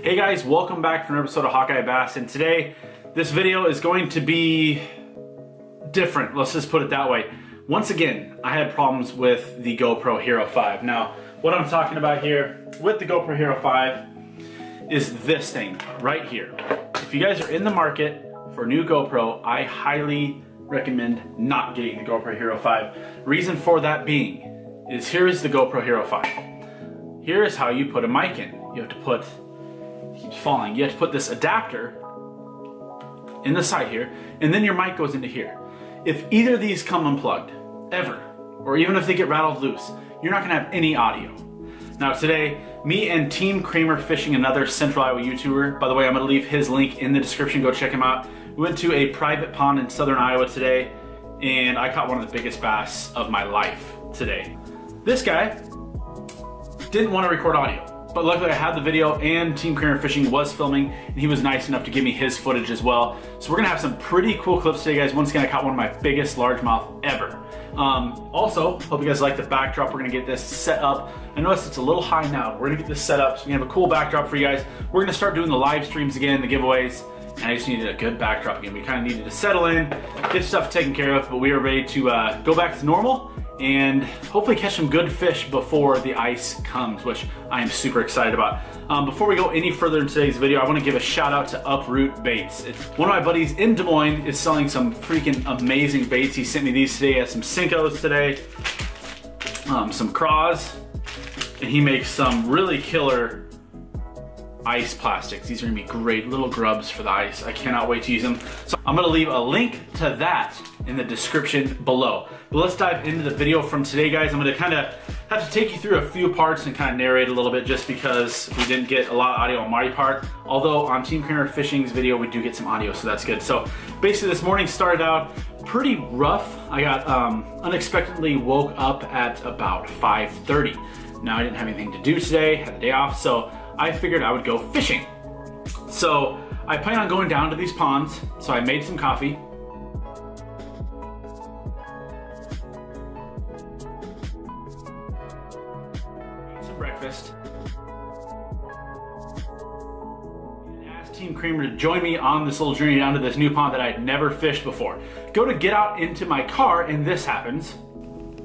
Hey guys, welcome back for an episode of Hawkeye Bass, and today this video is going to be different, let's just put it that way. Once again, I had problems with the GoPro Hero 5. Now, what I'm talking about here with the GoPro Hero 5 is this thing right here. If you guys are in the market for a new GoPro, I highly recommend not getting the GoPro Hero 5. Reason for that being is here is the GoPro Hero 5. Here is how you put a mic in. You have to put, it keeps falling, you have to put this adapter in the side here, and then your mic goes into here. If either of these come unplugged, ever, or even if they get rattled loose, you're not gonna have any audio. Now today, me and Team Cramer Fishing, another Central Iowa YouTuber, by the way, I'm gonna leave his link in the description, go check him out. We went to a private pond in southern Iowa today, and I caught one of the biggest bass of my life today. This guy didn't want to record audio, but luckily I had the video and Team Cramer Fishing was filming, and he was nice enough to give me his footage as well. So we're gonna have some pretty cool clips today, guys. Once again, I caught one of my biggest largemouth ever. Also, hope you guys like the backdrop. We're gonna get this set up. I noticed it's a little high now. We're gonna get this set up so we can have a cool backdrop for you guys. We're gonna start doing the live streams again, the giveaways, and I just needed a good backdrop again. We kind of needed to settle in, get stuff taken care of, but we are ready to go back to normal and hopefully catch some good fish before the ice comes, which I am super excited about. Before we go any further in today's video, I want to give a shout out to Uproot Baits. One of my buddies in Des Moines is selling some freaking amazing baits. He sent me these today. He has some Cincos today, some craws, and he makes some really killer ice plastics. These are gonna be great little grubs for the ice. I cannot wait to use them. So I'm gonna leave a link to that in the description below. But let's dive into the video from today, guys. I'm gonna kind of have to take you through a few parts and kind of narrate a little bit just because we didn't get a lot of audio on my part. Although on Team Cramer Fishing's video, we do get some audio, so that's good. So basically this morning started out pretty rough. I got unexpectedly woke up at about 5:30. Now I didn't have anything to do today, had the day off, so I figured I would go fishing. So I plan on going down to these ponds, so I made some coffee. Ate some breakfast. And asked Team Cramer to join me on this little journey down to this new pond that I had never fished before. Go to get out into my car and this happens.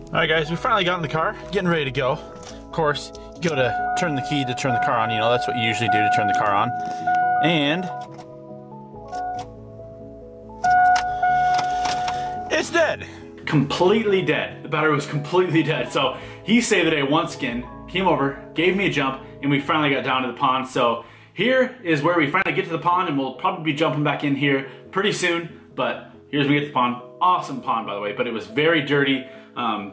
All right guys, we finally got in the car, getting ready to go. Of course, you go to turn the key to turn the car on, you know, that's what you usually do to turn the car on. And it's dead. Completely dead. The battery was completely dead. So he saved the day once again, came over, gave me a jump, and we finally got down to the pond. So here is where we finally get to the pond, and we'll probably be jumping back in here pretty soon. But here's where we get to the pond. Awesome pond, by the way, but it was very dirty,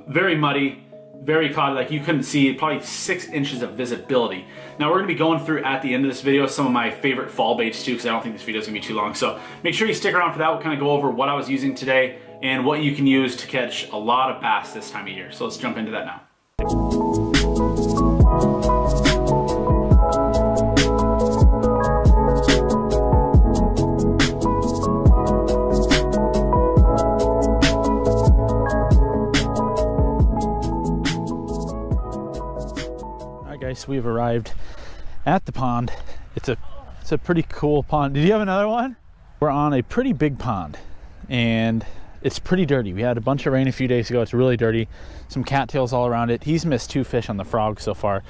very muddy, very cloudy, like you couldn't see, probably 6 inches of visibility. Now we're gonna be going through at the end of this video some of my favorite fall baits too, because I don't think this video is gonna be too long. So make sure you stick around for that. We'll kind of go over what I was using today and what you can use to catch a lot of bass this time of year. So let's jump into that now. So we've arrived at the pond. It's a pretty cool pond. Did you have another one? We're on a pretty big pond and it's pretty dirty. We had a bunch of rain a few days ago. It's really dirty. Some cattails all around it. He's missed 2 fish on the frog so far.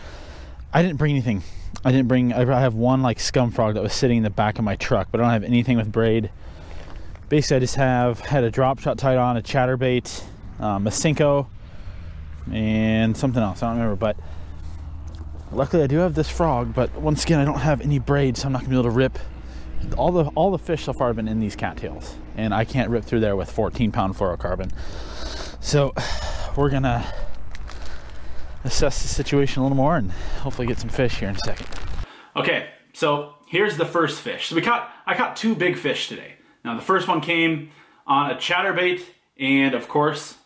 I didn't bring anything. I have one like scum frog that was sitting in the back of my truck, but I don't have anything with braid. Basically, I just had a drop shot tied on, a chatterbait, a Cinco, and something else. I don't remember, but luckily I do have this frog, but once again I don't have any braid, so I'm not gonna be able to rip. All the fish so far have been in these cattails, and I can't rip through there with 14-pound fluorocarbon. So we're gonna assess the situation a little more and hopefully get some fish here in a second. Okay, so here's the first fish. So I caught 2 big fish today. Now the first one came on a chatterbait, and of course,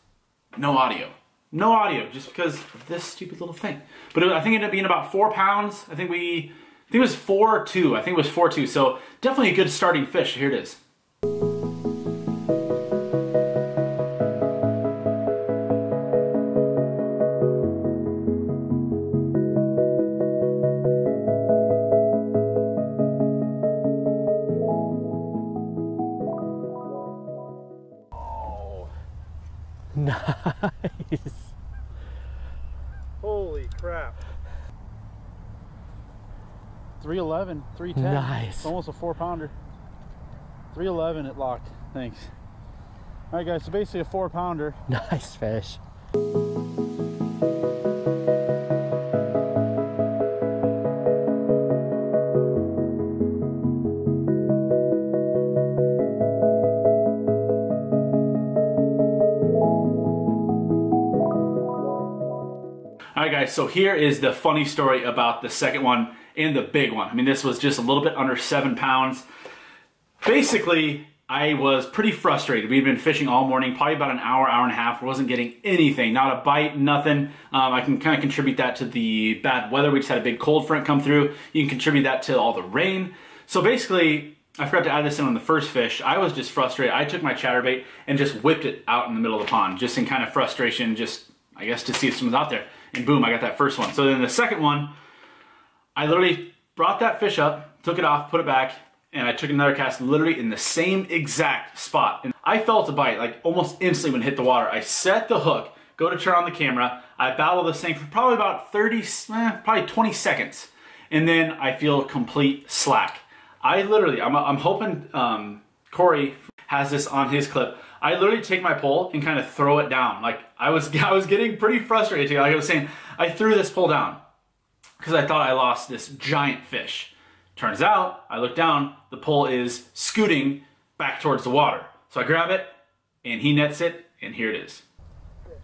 no audio. No audio, just because of this stupid little thing. But I think it ended up being about 4 pounds. I think it was 4.2. I think it was 4.2. So definitely a good starting fish. Here it is. Nice. Holy crap. 311, 310. Nice. It's almost a 4-pounder. 311 it locked. Thanks. All right, guys, so basically a 4-pounder. Nice fish. All right, guys, so here is the funny story about the second one and the big one. I mean, this was just a little bit under 7 pounds. Basically, I was pretty frustrated. We'd been fishing all morning, probably about an hour, hour and a half. Wasn't getting anything, not a bite, nothing. I can kind of contribute that to the bad weather. We just had a big cold front come through. You can contribute that to all the rain. So basically, I forgot to add this in on the first fish. I was just frustrated. I took my chatterbait and just whipped it out in the middle of the pond, just in kind of frustration, just, I guess, to see if someone's out there. And boom, I got that first one. So then the second one, I literally brought that fish up, took it off, put it back, and I took another cast literally in the same exact spot. And I felt a bite like almost instantly when it hit the water. I set the hook, go to turn on the camera, I battle this thing for probably about 20 seconds. And then I feel complete slack. I literally, I'm hoping Cory has this on his clip. I literally take my pole and kind of throw it down. Like I was getting pretty frustrated. Like I was saying, I threw this pole down because I thought I lost this giant fish. Turns out, I look down, the pole is scooting back towards the water. So I grab it, and he nets it, and here it is. Fish.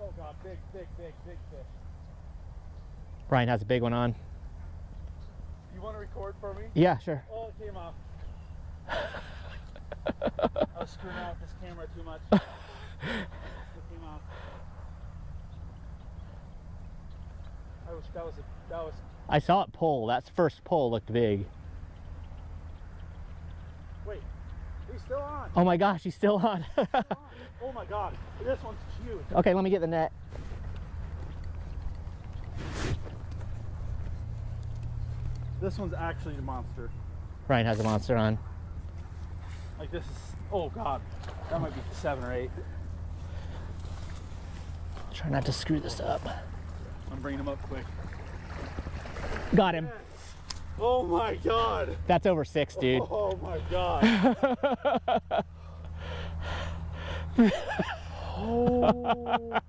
Oh God, big fish. Brian has a big one on. You want to record for me? Yeah, sure. Oh, it came off. I was screwing out this camera too much. It came off. That was. I saw it pull. That first pull looked big. Wait, he's still on. Oh my gosh, he's still on. Oh my God, this one's huge. Okay, let me get the net. This one's actually the monster. Brian has a monster on. Like this is, oh God, that might be 7 or 8. Try not to screw this up. I'm bringing him up quick. Got him. Yes. Oh my God. That's over 6, dude. Oh my God. Oh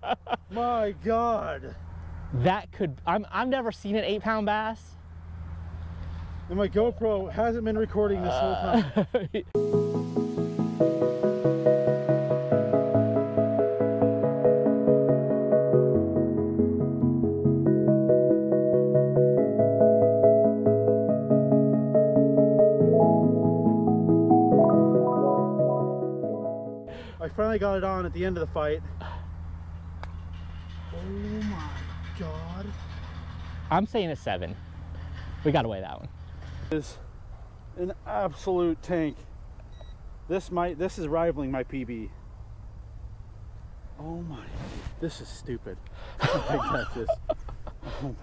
my God. That could, I've never seen an 8-pound bass. And my GoPro hasn't been recording this whole time. I finally got it on at the end of the fight. Oh my God. I'm saying a 7. We got away that one. Is an absolute tank. This is rivaling my PB. Oh my, this is stupid. How big that is. Oh my God.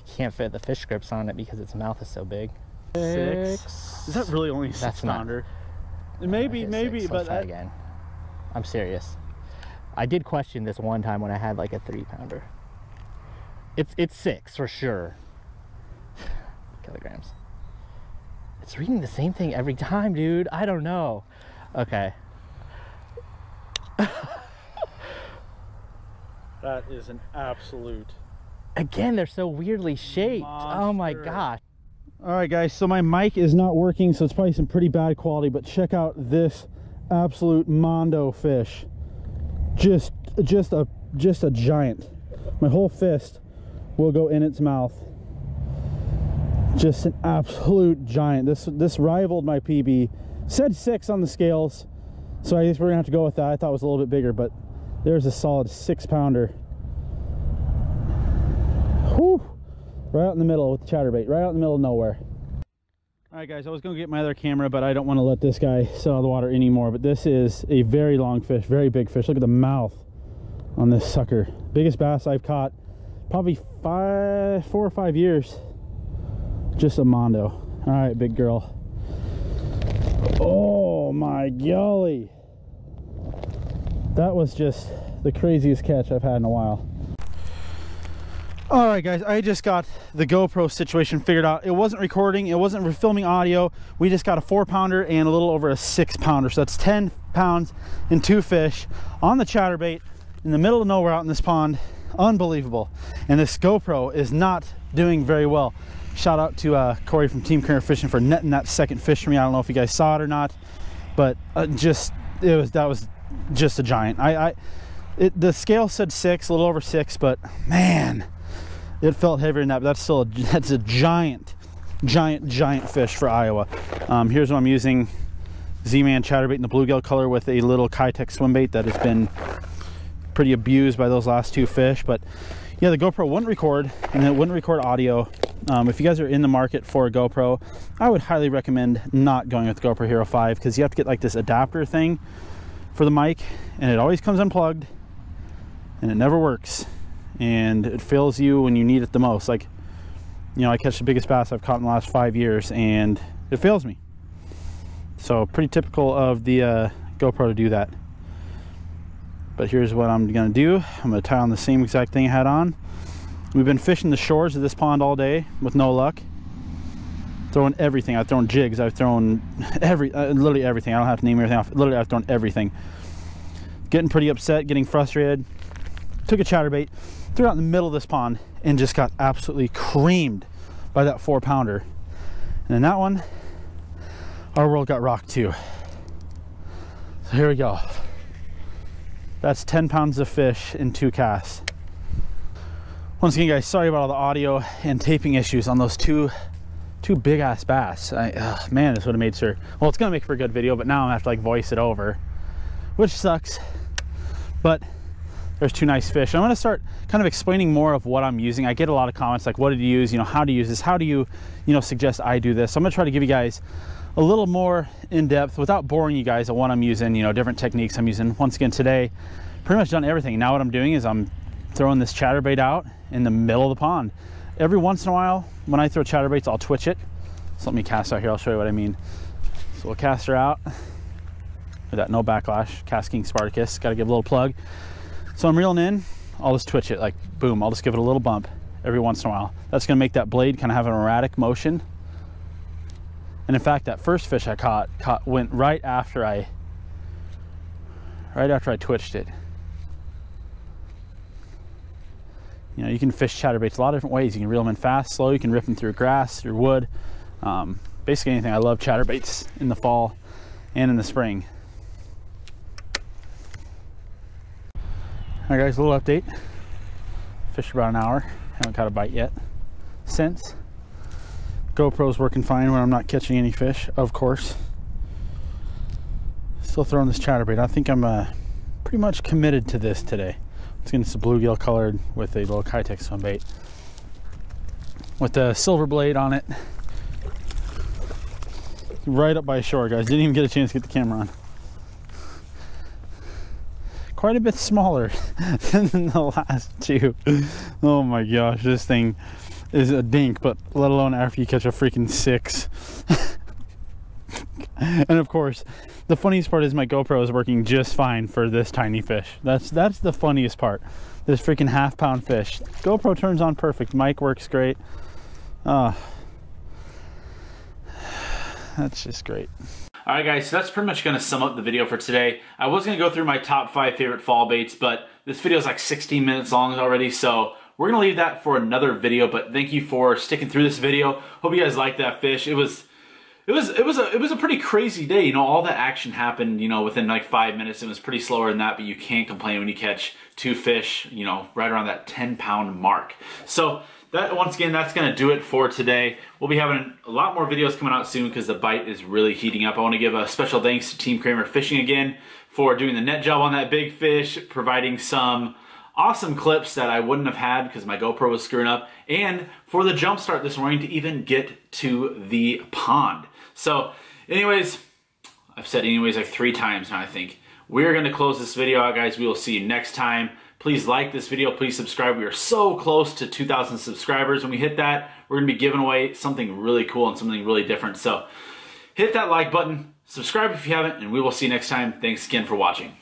You can't fit the fish grips on it because its mouth is so big. 6. Is that really only a 6-pounder? Maybe, Let's but try again. I'm serious. I did question this one time when I had like a 3-pounder. It's 6 for sure. Kilograms. It's reading the same thing every time, dude. I don't know. Okay. that is an absolute. Again, they're so weirdly shaped. Monster. Oh my gosh. All right, guys. So my mic is not working, so it's probably some pretty bad quality. But check out this absolute mondo fish. Just a giant. My whole fist will go in its mouth. Just an absolute giant. This rivaled my PB. Said 6 on the scales, so I guess we're gonna have to go with that. I thought it was a little bit bigger, but there's a solid 6-pounder. Whew. Right out in the middle with the chatterbait, right out in the middle of nowhere. All right, guys, I was gonna get my other camera, but I don't want to let this guy sit out of the water anymore. But this is a very long fish, very big fish. Look at the mouth on this sucker. Biggest bass I've caught probably 4 or 5 years. Just a mondo. All right, big girl. Oh my golly. That was just the craziest catch I've had in a while. All right, guys, I just got the GoPro situation figured out. It wasn't recording, it wasn't filming audio. We just got a 4-pounder and a little over a 6-pounder. So that's 10 pounds and 2 fish on the chatterbait in the middle of nowhere out in this pond. Unbelievable. And this GoPro is not doing very well. Shout out to Cory from Team Cramer Fishing for netting that second fish for me. I don't know if you guys saw it or not, but that was just a giant. The scale said 6, a little over 6, but man, it felt heavier than that. But that's a giant fish for Iowa. Here's what I'm using: Z-Man chatterbait in the bluegill color with a little Kitech swim bait that has been pretty abused by those last 2 fish. But yeah, the GoPro wouldn't record, and it wouldn't record audio. If you guys are in the market for a GoPro, I would highly recommend not going with the GoPro Hero 5, because you have to get like this adapter thing for the mic, and it always comes unplugged, and it never works, and it fails you when you need it the most. Like, you know, I catch the biggest bass I've caught in the last 5 years, and it fails me. So pretty typical of the GoPro to do that. But here's what I'm gonna do. I'm gonna tie on the same exact thing I had on. We've been fishing the shores of this pond all day with no luck. Throwing everything. I've thrown jigs, I've thrown literally everything. I don't have to name everything off. Literally, I've thrown everything. Getting pretty upset, getting frustrated. Took a chatterbait, threw it out in the middle of this pond, and just got absolutely creamed by that 4-pounder. And in that one, our world got rocked too. So here we go. That's 10 pounds of fish in 2 casts. Once again, guys, sorry about all the audio and taping issues on those two big ass bass. Man, this would have made sure. Well, it's gonna make for a good video, but now I'm gonna have to like voice it over, which sucks. But there's 2 nice fish. I'm gonna start kind of explaining more of what I'm using. I get a lot of comments like, what did you use? You know, how to use this? How do you suggest I do this? So I'm gonna try to give you guys a little more in depth without boring you guys on what I'm using, you know, different techniques I'm using. Once again, today, pretty much done everything. Now what I'm doing is I'm throwing this chatterbait out in the middle of the pond. Every once in a while, when I throw chatterbaits, I'll twitch it. So let me cast out here, I'll show you what I mean. So we'll cast her out. With that no backlash, Cast King Spartacus, gotta give a little plug. So I'm reeling in, I'll just twitch it, like boom, I'll just give it a little bump every once in a while. That's gonna make that blade kind of have an erratic motion. And in fact, that first fish I caught went right after I twitched it. You know, you can fish chatterbaits a lot of different ways. You can reel them in fast, slow, you can rip them through grass, through wood, basically anything. I love chatterbaits in the fall and in the spring. All right, guys, a little update. Fished about an hour, haven't caught a bite yet since. GoPro's working fine when I'm not catching any fish, of course. Still throwing this chatterbait. I think I'm pretty much committed to this today. It's getting some bluegill colored with a little Kitech swim bait with the silver blade on it. Right up by shore, guys. Didn't even get a chance to get the camera on. Quite a bit smaller than the last 2. Oh my gosh, this thing is a dink, but let alone after you catch a freaking 6. And of course, the funniest part is my GoPro is working just fine for this tiny fish. That's the funniest part. This freaking half-pound fish. GoPro turns on perfect. Mic works great. That's just great. All right, guys, so that's pretty much going to sum up the video for today. I was going to go through my top 5 favorite fall baits, but this video is like 16 minutes long already, so we're going to leave that for another video. But thank you for sticking through this video. Hope you guys liked that fish. It was a pretty crazy day. You know, all that action happened, you know, within like 5 minutes. It was pretty slower than that, but you can't complain when you catch 2 fish, you know, right around that 10-pound mark. So that, once again, that's going to do it for today. We'll be having a lot more videos coming out soon because the bite is really heating up. I want to give a special thanks to Team Cramer Fishing again for doing the net job on that big fish, providing some awesome clips that I wouldn't have had because my GoPro was screwing up, and for the jump start this morning to even get to the pond. So anyways, I've said anyways like 3 times now, I think. We're going to close this video out, guys. We will see you next time. Please like this video. Please subscribe. We are so close to 2,000 subscribers. When we hit that, we're going to be giving away something really cool and something really different. So hit that like button. Subscribe if you haven't, and we will see you next time. Thanks again for watching.